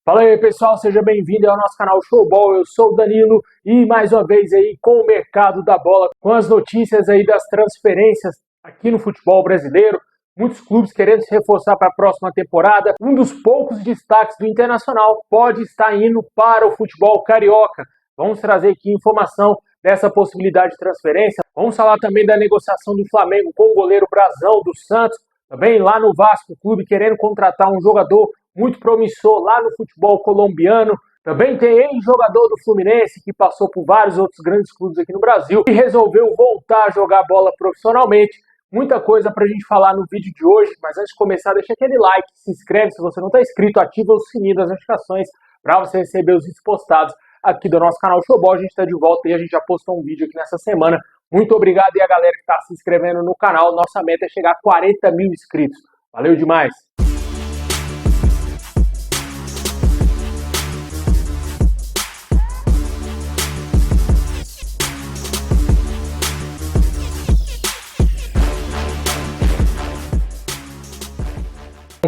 Fala aí, pessoal, seja bem-vindo ao nosso canal Showball. Eu sou o Danilo e mais uma vez aí com o mercado da bola, com as notícias aí das transferências aqui no futebol brasileiro. Muitos clubes querendo se reforçar para a próxima temporada. Um dos poucos destaques do Internacional pode estar indo para o futebol carioca. Vamos trazer aqui informação dessa possibilidade de transferência. Vamos falar também da negociação do Flamengo com o goleiro Brazão do Santos. Também lá no Vasco, o clube querendo contratar um jogador muito promissor lá no futebol colombiano. Também tem ex-jogador do Fluminense que passou por vários outros grandes clubes aqui no Brasil e resolveu voltar a jogar bola profissionalmente. Muita coisa pra gente falar no vídeo de hoje, mas antes de começar, deixa aquele like, se inscreve se você não está inscrito, ativa o sininho das notificações para você receber os vídeos postados aqui do nosso canal Showball. A gente está de volta e a gente já postou um vídeo aqui nessa semana. Muito obrigado e a galera que está se inscrevendo no canal. Nossa meta é chegar a 40 mil inscritos. Valeu demais!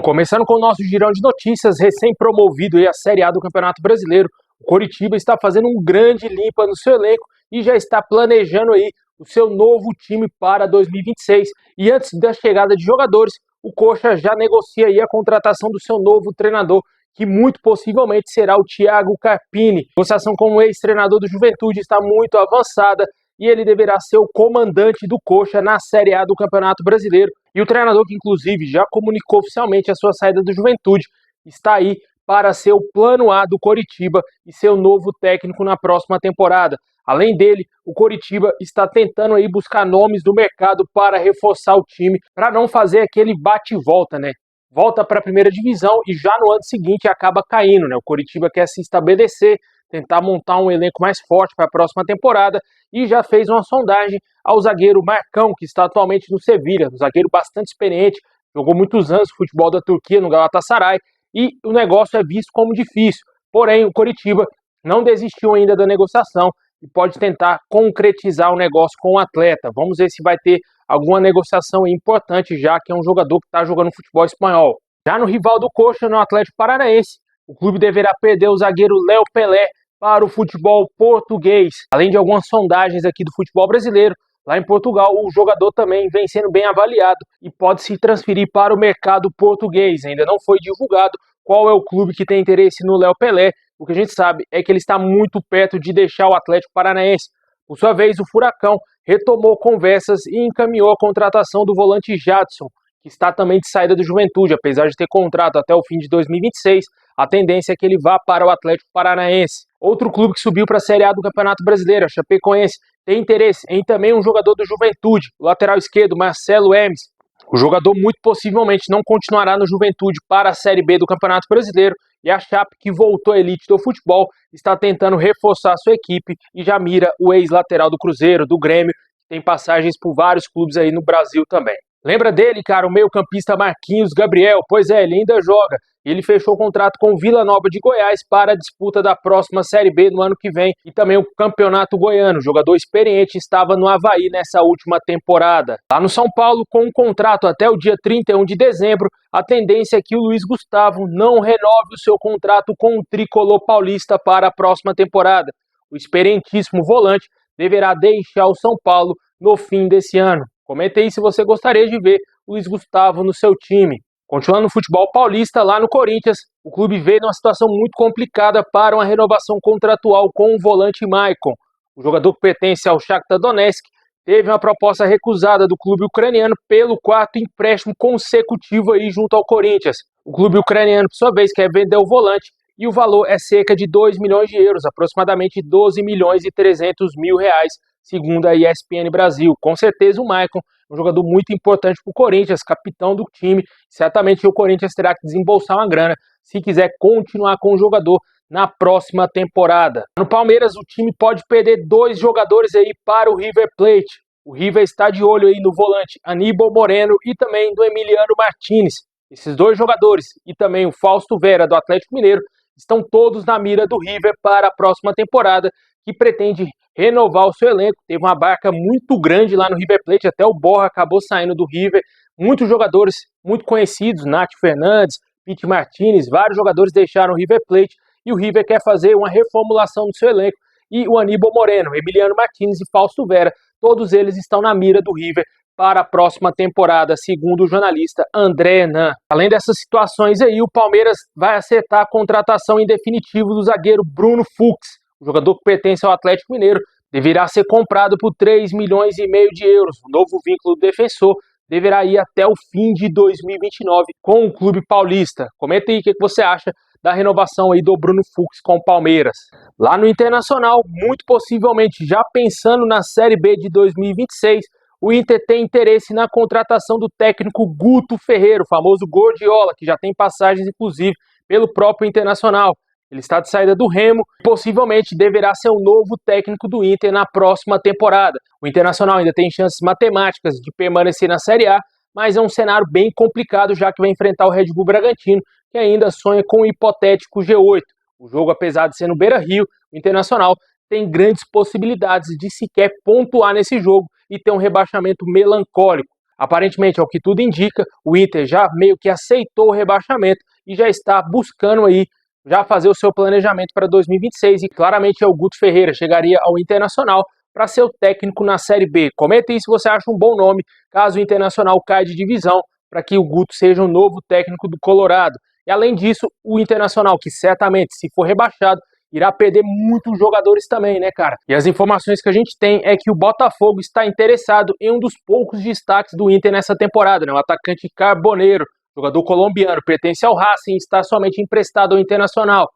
Começando com o nosso girão de notícias, recém-promovido à Série A do Campeonato Brasileiro, o Coritiba está fazendo um grande limpa no seu elenco e já está planejando aí o seu novo time para 2026. E antes da chegada de jogadores, o Coxa já negocia aí a contratação do seu novo treinador, que muito possivelmente será o Thiago Carpini. A negociação com o ex-treinador do Juventude está muito avançada e ele deverá ser o comandante do Coxa na Série A do Campeonato Brasileiro. E o treinador, que inclusive já comunicou oficialmente a sua saída do Juventude, está aí para ser o plano A do Coritiba e ser o novo técnico na próxima temporada. Além dele, o Coritiba está tentando aí buscar nomes do mercado para reforçar o time, para não fazer aquele bate e volta, né? Volta para a primeira divisão e já no ano seguinte acaba caindo, né? O Coritiba quer se estabelecer, tentar montar um elenco mais forte para a próxima temporada e já fez uma sondagem ao zagueiro Marcão, que está atualmente no Sevilha, um zagueiro bastante experiente, jogou muitos anos futebol da Turquia no Galatasaray e o negócio é visto como difícil. Porém, o Coritiba não desistiu ainda da negociação e pode tentar concretizar o negócio com o atleta. Vamos ver se vai ter alguma negociação importante, já que é um jogador que está jogando futebol espanhol. Já no rival do Coxa, no Atlético Paranaense, o clube deverá perder o zagueiro Léo Pelé para o futebol português. Além de algumas sondagens aqui do futebol brasileiro, lá em Portugal o jogador também vem sendo bem avaliado e pode se transferir para o mercado português. Ainda não foi divulgado qual é o clube que tem interesse no Léo Pelé. O que a gente sabe é que ele está muito perto de deixar o Atlético Paranaense. Por sua vez, o Furacão retomou conversas e encaminhou a contratação do volante Jadson, que está também de saída do Juventude. Apesar de ter contrato até o fim de 2026, a tendência é que ele vá para o Atlético Paranaense. Outro clube que subiu para a Série A do Campeonato Brasileiro, a Chapecoense, tem interesse em também um jogador do Juventude, o lateral esquerdo, Marcelo Hermes. O jogador muito possivelmente não continuará no Juventude para a Série B do Campeonato Brasileiro e a Chape, que voltou à elite do futebol, está tentando reforçar sua equipe e já mira o ex-lateral do Cruzeiro, do Grêmio, que tem passagens por vários clubes aí no Brasil também. Lembra dele, cara, o meio-campista Marquinhos Gabriel? Pois é, ele ainda joga. Ele fechou o contrato com o Vila Nova de Goiás para a disputa da próxima Série B no ano que vem e também o Campeonato Goiano. O jogador experiente estava no Avaí nessa última temporada. Lá no São Paulo, com um contrato até o dia 31 de dezembro, a tendência é que o Luiz Gustavo não renove o seu contrato com o tricolor paulista para a próxima temporada. O experientíssimo volante deverá deixar o São Paulo no fim desse ano. Comente aí se você gostaria de ver o Luiz Gustavo no seu time. Continuando no futebol paulista, lá no Corinthians, o clube veio numa situação muito complicada para uma renovação contratual com o volante Maicon. O jogador que pertence ao Shakhtar Donetsk teve uma proposta recusada do clube ucraniano pelo quarto empréstimo consecutivo aí junto ao Corinthians. O clube ucraniano, por sua vez, quer vender o volante e o valor é cerca de 2 milhões de euros, aproximadamente 12 milhões e 300 mil reais, segundo a ESPN Brasil. Com certeza o Maicon é um jogador muito importante para o Corinthians, capitão do time. Certamente o Corinthians terá que desembolsar uma grana se quiser continuar com o jogador na próxima temporada. No Palmeiras, o time pode perder 2 jogadores aí para o River Plate. O River está de olho aí no volante Aníbal Moreno e também do Emiliano Martínez. Esses 2 jogadores e também o Fausto Vera do Atlético Mineiro estão todos na mira do River para a próxima temporada, que pretende renovar o seu elenco. Teve uma barca muito grande lá no River Plate, até o Borja acabou saindo do River. Muitos jogadores muito conhecidos, Nath Fernandes, Pity Martinez, vários jogadores deixaram o River Plate e o River quer fazer uma reformulação no seu elenco. E o Aníbal Moreno, Emiliano Martínez e Fausto Vera, todos eles estão na mira do River para a próxima temporada, segundo o jornalista André Hernan. Além dessas situações aí, o Palmeiras vai acertar a contratação em definitivo do zagueiro Bruno Fux. O jogador que pertence ao Atlético Mineiro deverá ser comprado por 3,5 milhões de euros. O novo vínculo do defensor deverá ir até o fim de 2029 com o clube paulista. Comenta aí o que você acha da renovação aí do Bruno Fux com o Palmeiras. Lá no Internacional, muito possivelmente já pensando na Série B de 2026, o Inter tem interesse na contratação do técnico Guto Ferreira, o famoso Gordiola, que já tem passagens inclusive pelo próprio Internacional. Ele está de saída do Remo e possivelmente deverá ser o novo técnico do Inter na próxima temporada. O Internacional ainda tem chances matemáticas de permanecer na Série A, mas é um cenário bem complicado, já que vai enfrentar o Red Bull Bragantino, que ainda sonha com o hipotético G8. O jogo, apesar de ser no Beira-Rio, o Internacional tem grandes possibilidades de sequer pontuar nesse jogo e ter um rebaixamento melancólico. Aparentemente, ao que tudo indica, o Inter já meio que aceitou o rebaixamento e já está buscando aí já fazer o seu planejamento para 2026 e claramente é o Guto Ferreira, chegaria ao Internacional para ser o técnico na Série B. Comenta aí se você acha um bom nome, caso o Internacional caia de divisão, para que o Guto seja o novo técnico do Colorado. E além disso, o Internacional, que certamente, se for rebaixado, irá perder muitos jogadores também, né, cara? E as informações que a gente tem é que o Botafogo está interessado em um dos poucos destaques do Inter nessa temporada, né? O atacante Carboneiro, jogador colombiano, pertence ao Racing e está somente emprestado ao Internacional.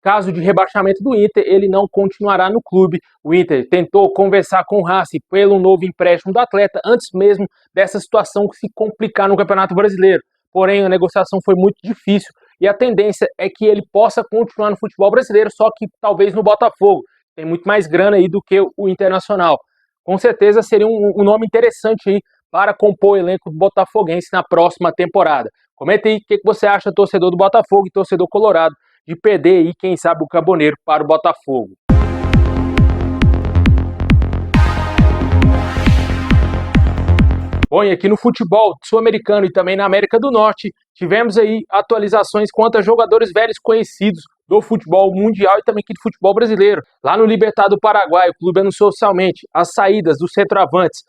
Caso de rebaixamento do Inter, ele não continuará no clube. O Inter tentou conversar com o Racing pelo novo empréstimo do atleta antes mesmo dessa situação se complicar no Campeonato Brasileiro. Porém, a negociação foi muito difícil e a tendência é que ele possa continuar no futebol brasileiro, só que talvez no Botafogo. Tem muito mais grana aí do que o Internacional. Com certeza seria um nome interessante aí para compor o elenco do botafoguense na próxima temporada. Comenta aí o que você acha, torcedor do Botafogo e torcedor colorado, de perder aí, quem sabe, o Carboneiro para o Botafogo. Bom, e aqui no futebol sul-americano e também na América do Norte, tivemos aí atualizações quanto a jogadores velhos conhecidos do futebol mundial e também aqui do futebol brasileiro. Lá no Libertad do Paraguai, o clube anunciou oficialmente as saídas dos centroavantes.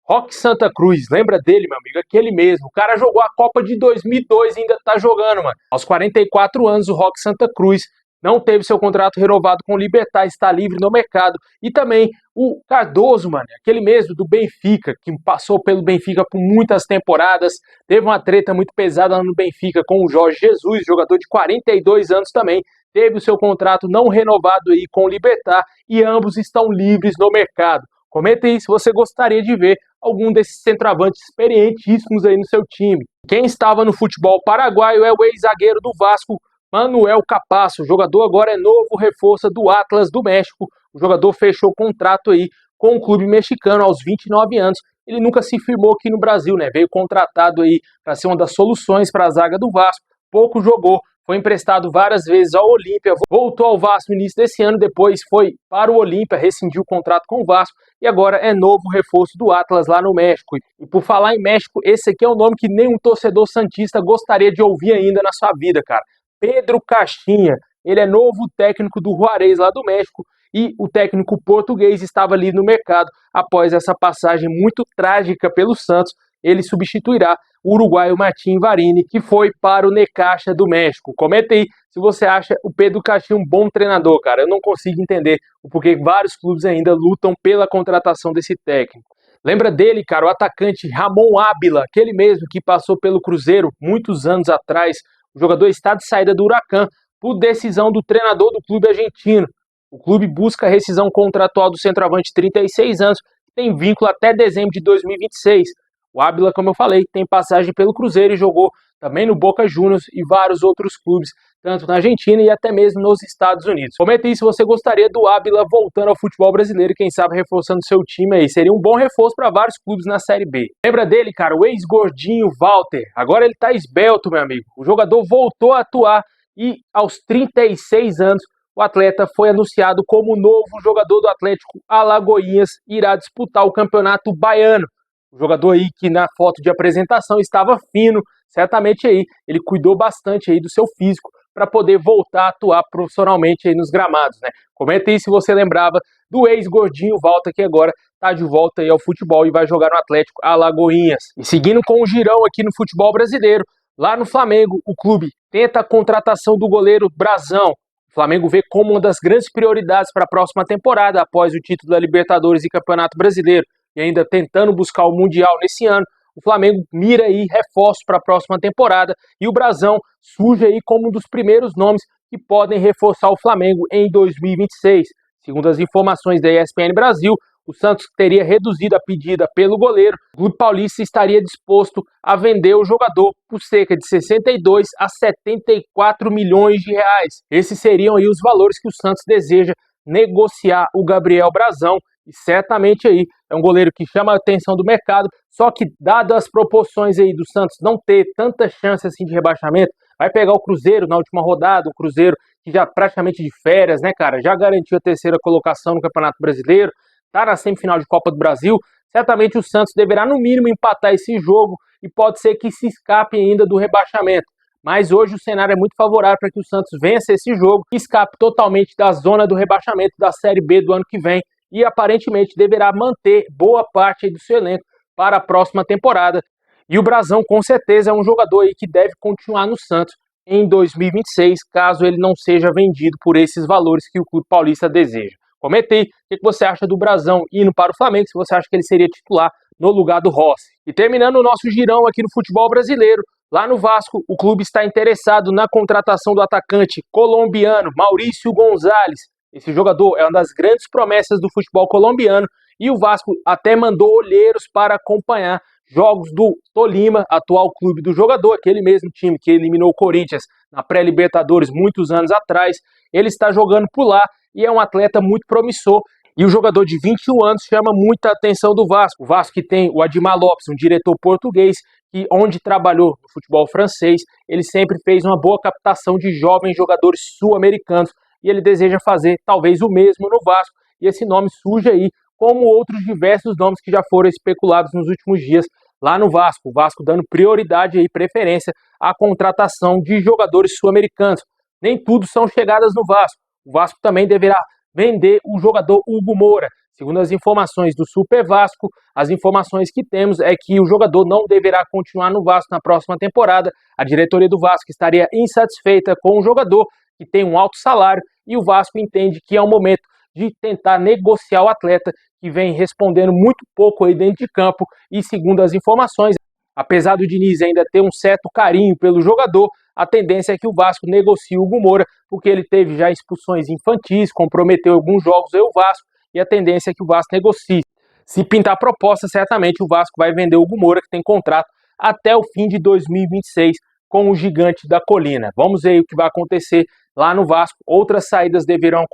Roque Santa Cruz, lembra dele, meu amigo? Aquele mesmo. O cara jogou a Copa de 2002 e ainda tá jogando, mano. Aos 44 anos, o Roque Santa Cruz não teve seu contrato renovado com o Libertad, está livre no mercado. E também o Cardoso, mano, aquele mesmo do Benfica, que passou pelo Benfica por muitas temporadas, teve uma treta muito pesada no Benfica com o Jorge Jesus, jogador de 42 anos também, teve o seu contrato não renovado aí com o Libertad e ambos estão livres no mercado. Comenta aí se você gostaria de ver algum desses centroavantes experientíssimos aí no seu time. Quem estava no futebol paraguaio é o ex-zagueiro do Vasco, Manuel Capasso. O jogador agora é novo reforço do Atlas do México. O jogador fechou contrato aí com o clube mexicano aos 29 anos. Ele nunca se firmou aqui no Brasil, né? Veio contratado aí para ser uma das soluções para a zaga do Vasco. Pouco jogou, foi emprestado várias vezes ao Olímpia, voltou ao Vasco no início desse ano, depois foi para o Olímpia, rescindiu o contrato com o Vasco e agora é novo reforço do Atlas lá no México. E por falar em México, esse aqui é um nome que nenhum torcedor santista gostaria de ouvir ainda na sua vida, cara. Pedro Caixinha, ele é novo técnico do Juárez lá do México e o técnico português estava ali no mercado após essa passagem muito trágica pelo Santos. Ele substituirá o uruguaio Martín Varini, que foi para o Necaxa do México. Comenta aí se você acha o Pedro Caixinha um bom treinador, cara. Eu não consigo entender o porquê vários clubes ainda lutam pela contratação desse técnico. Lembra dele, cara, o atacante Ramon Ábila, aquele mesmo que passou pelo Cruzeiro muitos anos atrás. O jogador está de saída do Huracan por decisão do treinador do clube argentino. O clube busca a rescisão contratual do centroavante de 36 anos, que tem vínculo até dezembro de 2026. O Ábila, como eu falei, tem passagem pelo Cruzeiro e jogou também no Boca Juniors e vários outros clubes, tanto na Argentina e até mesmo nos Estados Unidos. Comenta aí se você gostaria do Ábila voltando ao futebol brasileiro e quem sabe reforçando seu time aí. Seria um bom reforço para vários clubes na Série B. Lembra dele, cara? O ex-gordinho Walter. Agora ele tá esbelto, meu amigo. O jogador voltou a atuar e aos 36 anos o atleta foi anunciado como novo jogador do Atlético Alagoinhas e irá disputar o Campeonato Baiano. O jogador aí que na foto de apresentação estava fino, certamente aí ele cuidou bastante aí do seu físico para poder voltar a atuar profissionalmente aí nos gramados, né? Comenta aí se você lembrava do ex-gordinho Walter, que agora está de volta aí ao futebol e vai jogar no Atlético Alagoinhas. E seguindo com o girão aqui no futebol brasileiro, lá no Flamengo, o clube tenta a contratação do goleiro Brazão. O Flamengo vê como uma das grandes prioridades para a próxima temporada, após o título da Libertadores e Campeonato Brasileiro, e ainda tentando buscar o Mundial nesse ano. O Flamengo mira aí reforços para a próxima temporada e o Brazão surge aí como um dos primeiros nomes que podem reforçar o Flamengo em 2026. Segundo as informações da ESPN Brasil, o Santos teria reduzido a pedida pelo goleiro. O clube paulista estaria disposto a vender o jogador por cerca de 62 a 74 milhões de reais. Esses seriam aí os valores que o Santos deseja negociar o Gabriel Brazão. E certamente aí é um goleiro que chama a atenção do mercado, só que dadas as proporções aí do Santos não ter tanta chance assim de rebaixamento, vai pegar o Cruzeiro na última rodada, o Cruzeiro que já praticamente de férias, né, cara, já garantiu a terceira colocação no Campeonato Brasileiro, tá na semifinal de Copa do Brasil, certamente o Santos deverá no mínimo empatar esse jogo e pode ser que se escape ainda do rebaixamento. Mas hoje o cenário é muito favorável para que o Santos vença esse jogo e escape totalmente da zona do rebaixamento da Série B do ano que vem, e aparentemente deverá manter boa parte do seu elenco para a próxima temporada. E o Brazão com certeza é um jogador aí que deve continuar no Santos em 2026, caso ele não seja vendido por esses valores que o clube paulista deseja. Comenta aí o que você acha do Brazão indo para o Flamengo, se você acha que ele seria titular no lugar do Rossi. E terminando o nosso girão aqui no futebol brasileiro, lá no Vasco, o clube está interessado na contratação do atacante colombiano Maurício Gonzalez. Esse jogador é uma das grandes promessas do futebol colombiano e o Vasco até mandou olheiros para acompanhar jogos do Tolima, atual clube do jogador, aquele mesmo time que eliminou o Corinthians na pré-Libertadores muitos anos atrás. Ele está jogando por lá e é um atleta muito promissor. E o jogador de 21 anos chama muita atenção do Vasco. O Vasco que tem o Adimar Lopes, um diretor português, que onde trabalhou no futebol francês, ele sempre fez uma boa captação de jovens jogadores sul-americanos. E ele deseja fazer talvez o mesmo no Vasco, e esse nome surge aí, como outros diversos nomes que já foram especulados nos últimos dias lá no Vasco. O Vasco dando prioridade e preferência à contratação de jogadores sul-americanos. Nem tudo são chegadas no Vasco. O Vasco também deverá vender o jogador Hugo Moura. Segundo as informações do Super Vasco, as informações que temos é que o jogador não deverá continuar no Vasco na próxima temporada. A diretoria do Vasco estaria insatisfeita com o jogador, que tem um alto salário, e o Vasco entende que é o momento de tentar negociar o atleta, que vem respondendo muito pouco aí dentro de campo, e segundo as informações, apesar do Diniz ainda ter um certo carinho pelo jogador, a tendência é que o Vasco negocie o Hugo Moura, porque ele teve já expulsões infantis, comprometeu alguns jogos aí o Vasco, e a tendência é que o Vasco negocie. Se pintar proposta, certamente o Vasco vai vender o Hugo Moura, que tem contrato até o fim de 2026 com o Gigante da Colina. Vamos ver o que vai acontecer lá no Vasco. Outras saídas deverão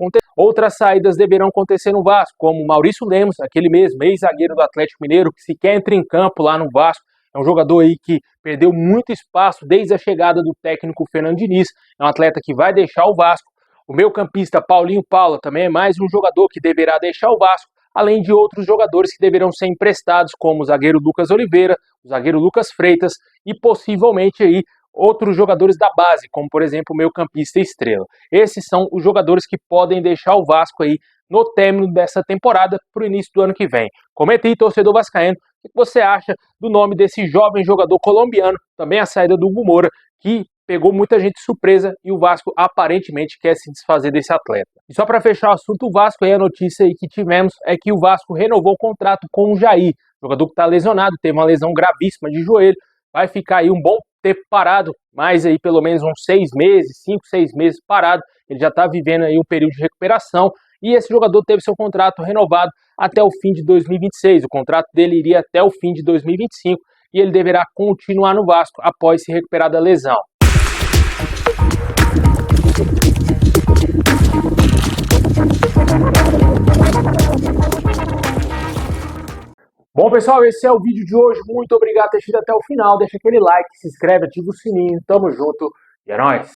acontecer no Vasco, como Maurício Lemos, aquele mesmo ex-zagueiro do Atlético Mineiro, que sequer entra em campo lá no Vasco. É um jogador aí que perdeu muito espaço desde a chegada do técnico Fernando Diniz. É um atleta que vai deixar o Vasco. O meio-campista Paulinho Paula também é mais um jogador que deverá deixar o Vasco, além de outros jogadores que deverão ser emprestados, como o zagueiro Lucas Oliveira, o zagueiro Lucas Freitas e possivelmente aí outros jogadores da base, como por exemplo o meio-campista Estrela. Esses são os jogadores que podem deixar o Vasco aí no término dessa temporada para o início do ano que vem. Comenta aí, torcedor vascaíno, o que você acha do nome desse jovem jogador colombiano, também a saída do Hugo Moura, que pegou muita gente de surpresa e o Vasco aparentemente quer se desfazer desse atleta. E só para fechar o assunto Vasco, aí a notícia aí que tivemos é que o Vasco renovou o contrato com o Jair, jogador que está lesionado, teve uma lesão gravíssima de joelho, vai ficar aí um bom tempo parado, mais aí pelo menos uns 6 meses, 5, 6 meses parado. Ele já está vivendo aí um período de recuperação e esse jogador teve seu contrato renovado até o fim de 2026. O contrato dele iria até o fim de 2025 e ele deverá continuar no Vasco após se recuperar da lesão. Bom, pessoal, esse é o vídeo de hoje. Muito obrigado por ter assistido até o final. Deixa aquele like, se inscreve, ativa o sininho. Tamo junto e é nóis!